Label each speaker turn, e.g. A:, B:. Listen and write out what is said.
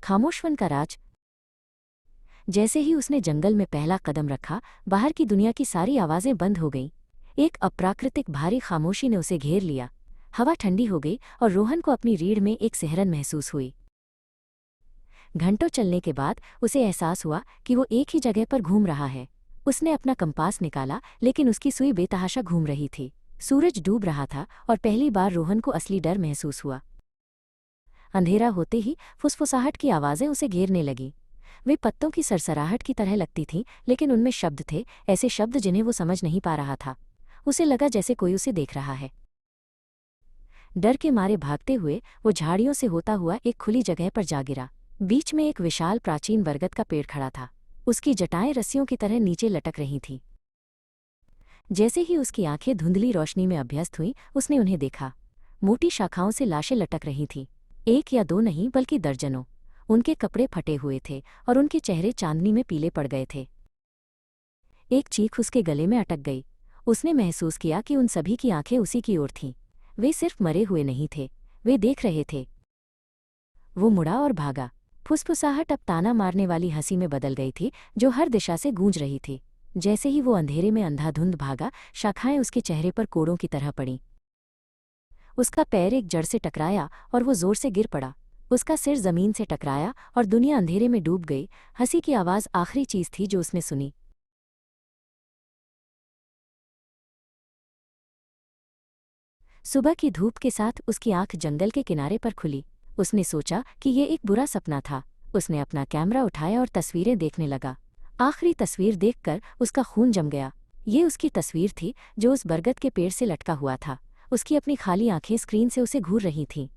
A: खामोशवन का राज। जैसे ही उसने जंगल में पहला कदम रखा, बाहर की दुनिया की सारी आवाजें बंद हो गईं। एक अप्राकृतिक भारी खामोशी ने उसे घेर लिया। हवा ठंडी हो गई और रोहन को अपनी रीढ़ में एक सिहरन महसूस हुई। घंटों चलने के बाद उसे एहसास हुआ कि वो एक ही जगह पर घूम रहा है। उसने अपना कंपास निकाला, लेकिन उसकी सुई बेतहाशा घूम रही थी। सूरज डूब रहा था और पहली बार रोहन को असली डर महसूस हुआ। अंधेरा होते ही फुसफुसाहट की आवाजें उसे घेरने लगीं। वे पत्तों की सरसराहट की तरह लगती थीं, लेकिन उनमें शब्द थे, ऐसे शब्द जिन्हें वो समझ नहीं पा रहा था। उसे लगा जैसे कोई उसे देख रहा है। डर के मारे भागते हुए वो झाड़ियों से होता हुआ एक खुली जगह पर जा गिरा। बीच में एक विशाल प्राचीन बरगद का पेड़ खड़ा था। उसकी जटाएं रस्सियों की तरह नीचे लटक रही थीं। जैसे ही उसकी आंखें धुंधली रोशनी में अभ्यस्त हुईं, उसने उन्हें देखा। मोटी शाखाओं से लाशें लटक रही थीं। एक या दो नहीं, बल्कि दर्जनों। उनके कपड़े फटे हुए थे और उनके चेहरे चांदनी में पीले पड़ गए थे। एक चीख उसके गले में अटक गई। उसने महसूस किया कि उन सभी की आंखें उसी की ओर थीं। वे सिर्फ मरे हुए नहीं थे, वे देख रहे थे। वो मुड़ा और भागा। फुसफुसाहट अब ताना मारने वाली हंसी में बदल गई थी, जो हर दिशा से गूंज रही थी। जैसे ही वो अंधेरे में अंधाधुंध भागा, शाखाएं उसके चेहरे पर कोड़ों की तरह पड़ीं। उसका पैर एक जड़ से टकराया और वो जोर से गिर पड़ा। उसका सिर जमीन से टकराया और दुनिया अंधेरे में डूब गई। हंसी की आवाज़ आखिरी चीज थी जो उसने सुनी। सुबह की धूप के साथ उसकी आंख जंगल के किनारे पर खुली। उसने सोचा कि ये एक बुरा सपना था। उसने अपना कैमरा उठाया और तस्वीरें देखने लगा। आखिरी तस्वीर देखकर उसका खून जम गया। ये उसकी तस्वीर थी जो उस बरगद के पेड़ से लटका हुआ था। उसकी अपनी खाली आंखें स्क्रीन से उसे घूर रही थीं।